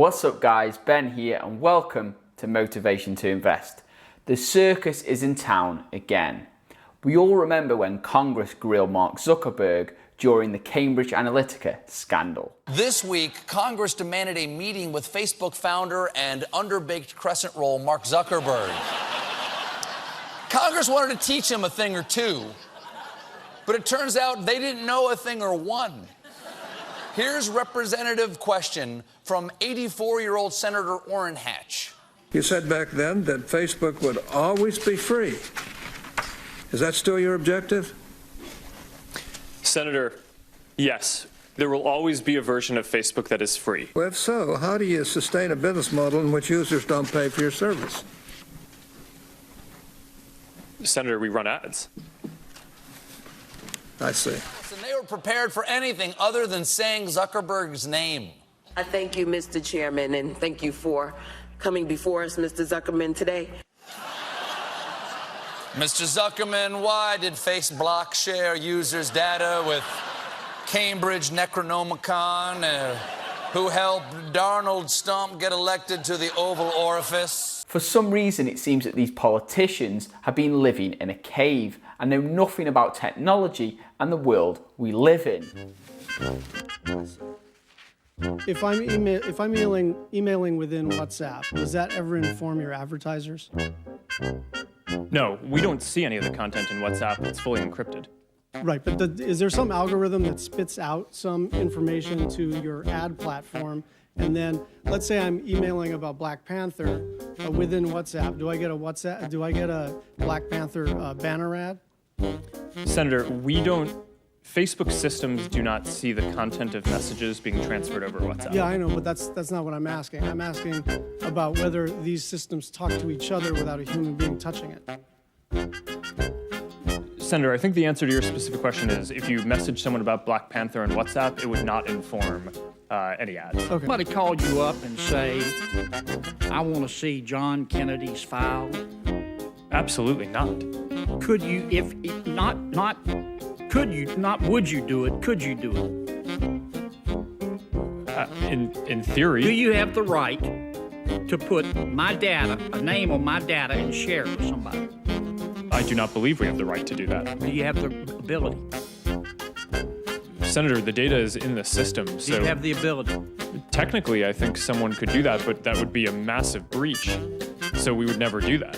What's up guys, Ben here and welcome to Motivation to Invest. The circus is in town again. We all remember when Congress grilled Mark Zuckerberg during the Cambridge Analytica scandal. This week, Congress demanded a meeting with Facebook founder and underbaked crescent roll Mark Zuckerberg. Congress wanted to teach him a thing or two, but it turns out they didn't know a thing or one. Here's representative question from 84-year-old Senator Orrin Hatch. You said back then that Facebook would always be free. Is that still your objective? Senator, yes, there will always be a version of Facebook that is free. Well, if so, how do you sustain a business model in which users don't pay for your service? Senator, we run ads. I see. And they were prepared for anything other than saying Zuckerberg's name. I thank you, Mr. Chairman, and thank you for coming before us, Mr. Zuckerman, today. Mr. Zuckerman, why did Facebook share users' data with Cambridge Necronomicon, who helped Donald Stump get elected to the Oval Orifice? For some reason it seems that these politicians have been living in a cave and know nothing about technology and the world we live in. If I'm emailing within WhatsApp, does that ever inform your advertisers? No, we don't see any of the content in WhatsApp. It's fully encrypted. Right, but is there some algorithm that spits out some information to your ad platform? And then, let's say I'm emailing about Black Panther within WhatsApp. Do I get a Black Panther banner ad? Senator, Facebook systems do not see the content of messages being transferred over WhatsApp. Yeah, I know, but that's not what I'm asking. I'm asking about whether these systems talk to each other without a human being touching it. Senator, I think the answer to your specific question is if you message someone about Black Panther on WhatsApp, it would not inform any ads. Okay. Somebody called you up and say, I want to see John Kennedy's file. Absolutely not. Could you, would you do it? Could you do it? In theory. Do you have the right to put my data, a name on my data, and share it with somebody? I do not believe we have the right to do that. Do you have the ability? Senator, the data is in the system, so... Do you have the ability? Technically, I think someone could do that, but that would be a massive breach. So we would never do that.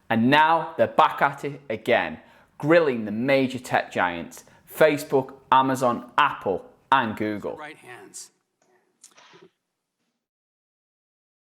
And now they're back at it again, grilling the major tech giants, Facebook, Amazon, Apple, and Google. Right hands.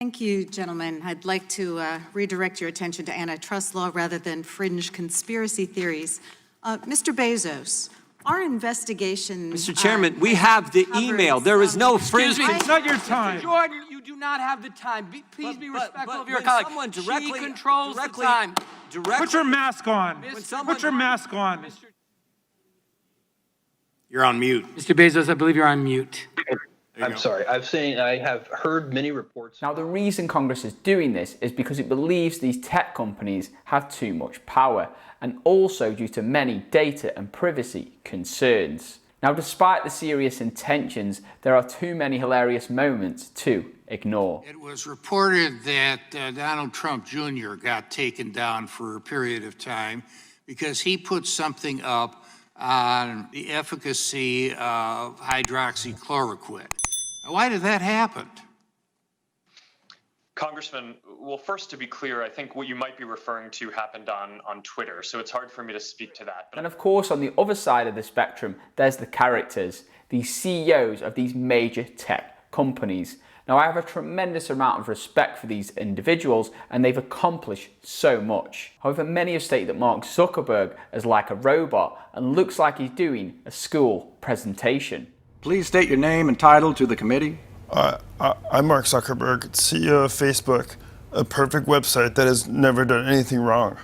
Thank you, gentlemen. I'd like to redirect your attention to antitrust law rather than fringe conspiracy theories. Mr. Bezos, our investigation... Mr. Chairman, we have the email. There is no fringe... Excuse me, it's not your time. Mr. Jordan, you do not have the time. Please be respectful of your colleague. She controls the time. Put your mask on. Put your mask on. You're on mute. Mr. Bezos, I believe you're on mute. I'm sorry. I have heard many reports. Now, the reason Congress is doing this is because it believes these tech companies have too much power, and also due to many data and privacy concerns. Now, despite the serious intentions, there are too many hilarious moments to ignore. It was reported that Donald Trump Jr. got taken down for a period of time because he put something up on the efficacy of hydroxychloroquine. Now, why did that happen? Congressman, well, first, to be clear, I think what you might be referring to happened on Twitter, so it's hard for me to speak to that. And of course, on the other side of the spectrum, there's the characters, the CEOs of these major tech companies. Now, I have a tremendous amount of respect for these individuals, and they've accomplished so much. However, many have stated that Mark Zuckerberg is like a robot and looks like he's doing a school presentation. Please state your name and title to the committee. I'm Mark Zuckerberg, CEO of Facebook, a perfect website that has never done anything wrong.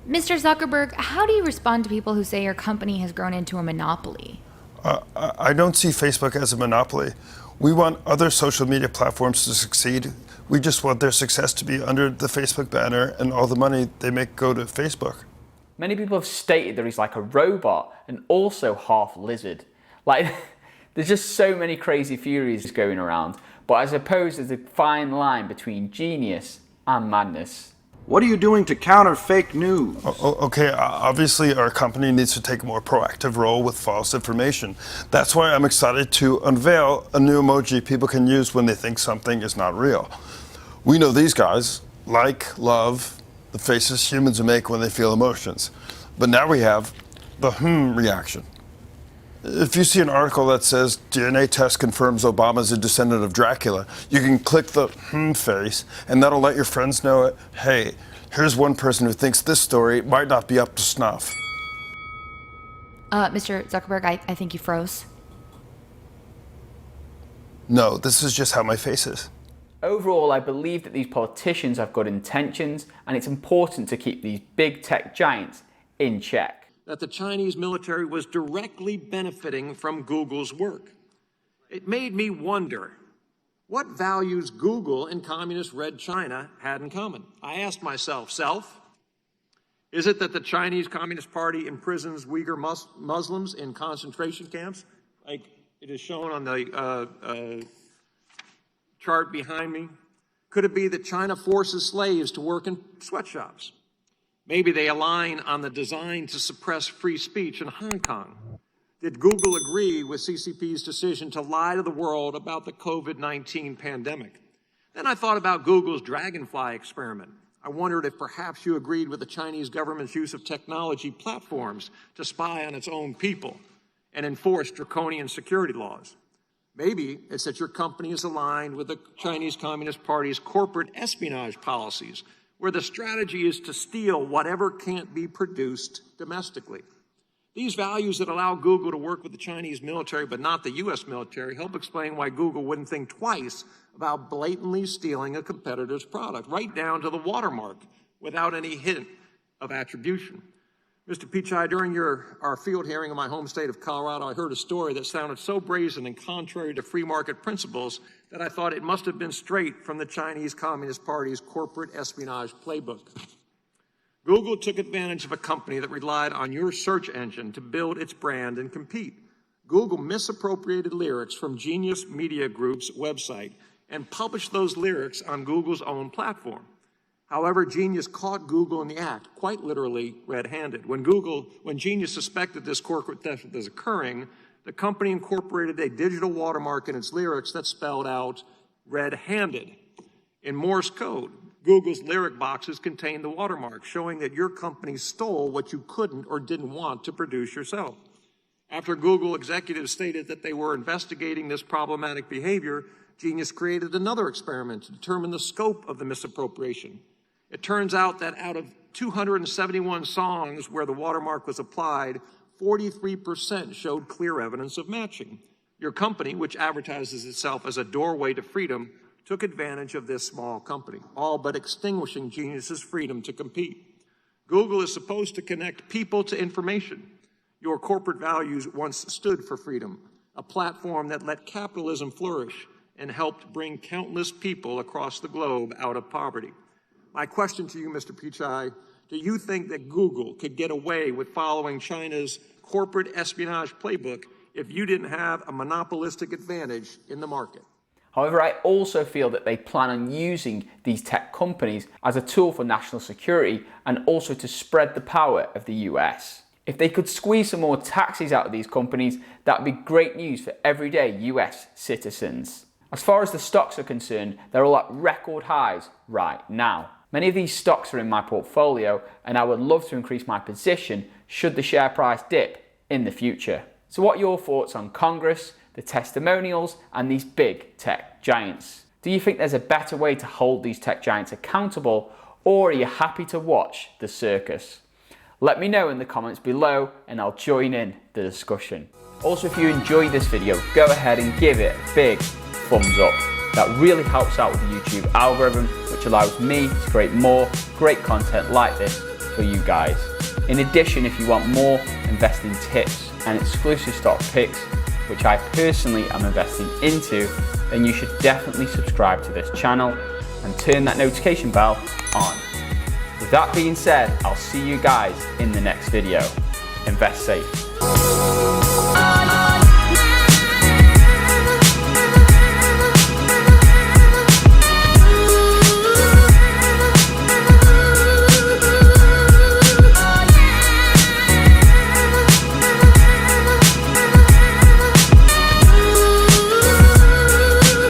Mr. Zuckerberg, how do you respond to people who say your company has grown into a monopoly? I don't see Facebook as a monopoly. We want other social media platforms to succeed. We just want their success to be under the Facebook banner and all the money they make go to Facebook. Many people have stated that he's like a robot and also half lizard. Like, there's just so many crazy theories going around. But I suppose there's a fine line between genius and madness. What are you doing to counter fake news? Okay, obviously our company needs to take a more proactive role with false information. That's why I'm excited to unveil a new emoji people can use when they think something is not real. We know these guys, like, love, the faces humans make when they feel emotions. But now we have the reaction. If you see an article that says DNA test confirms Obama's a descendant of Dracula, you can click the face, and that'll let your friends know, hey, here's one person who thinks this story might not be up to snuff. Mr. Zuckerberg, I think you froze. No, this is just how my face is. Overall, I believe that these politicians have good intentions, and it's important to keep these big tech giants in check. That the Chinese military was directly benefiting from Google's work. It made me wonder what values Google and communist Red China had in common. I asked myself, is it that the Chinese Communist Party imprisons Uyghur Muslims in concentration camps, like it is shown on the chart behind me? Could it be that China forces slaves to work in sweatshops? Maybe they align on the design to suppress free speech in Hong Kong. Did Google agree with CCP's decision to lie to the world about the COVID-19 pandemic? Then I thought about Google's Dragonfly experiment. I wondered if perhaps you agreed with the Chinese government's use of technology platforms to spy on its own people and enforce draconian security laws. Maybe it's that your company is aligned with the Chinese Communist Party's corporate espionage policies, where the strategy is to steal whatever can't be produced domestically. These values that allow Google to work with the Chinese military but not the US military help explain why Google wouldn't think twice about blatantly stealing a competitor's product, right down to the watermark, without any hint of attribution. Mr. Pichai, during our field hearing in my home state of Colorado, I heard a story that sounded so brazen and contrary to free market principles that I thought it must have been straight from the Chinese Communist Party's corporate espionage playbook. Google took advantage of a company that relied on your search engine to build its brand and compete. Google misappropriated lyrics from Genius Media Group's website and published those lyrics on Google's own platform. However, Genius caught Google in the act, quite literally red-handed. When Genius suspected this corporate theft was occurring, the company incorporated a digital watermark in its lyrics that spelled out red-handed. In Morse code, Google's lyric boxes contained the watermark, showing that your company stole what you couldn't or didn't want to produce yourself. After Google executives stated that they were investigating this problematic behavior, Genius created another experiment to determine the scope of the misappropriation. It turns out that out of 271 songs where the watermark was applied, 43% showed clear evidence of matching. Your company, which advertises itself as a doorway to freedom, took advantage of this small company, all but extinguishing Genius's freedom to compete. Google is supposed to connect people to information. Your corporate values once stood for freedom, a platform that let capitalism flourish and helped bring countless people across the globe out of poverty. My question to you, Mr. Pichai, do you think that Google could get away with following China's corporate espionage playbook if you didn't have a monopolistic advantage in the market? However, I also feel that they plan on using these tech companies as a tool for national security and also to spread the power of the US. If they could squeeze some more taxes out of these companies, that would be great news for everyday US citizens. As far as the stocks are concerned, they're all at record highs right now. Many of these stocks are in my portfolio, and I would love to increase my position should the share price dip in the future. So what are your thoughts on Congress, the testimonials, and these big tech giants? Do you think there's a better way to hold these tech giants accountable, or are you happy to watch the circus? Let me know in the comments below and I'll join in the discussion. Also, if you enjoyed this video, go ahead and give it a big thumbs up. That really helps out with the YouTube algorithm, which allows me to create more great content like this for you guys. In addition, if you want more investing tips and exclusive stock picks, which I personally am investing into, then you should definitely subscribe to this channel and turn that notification bell on. With that being said, I'll see you guys in the next video. Invest safe.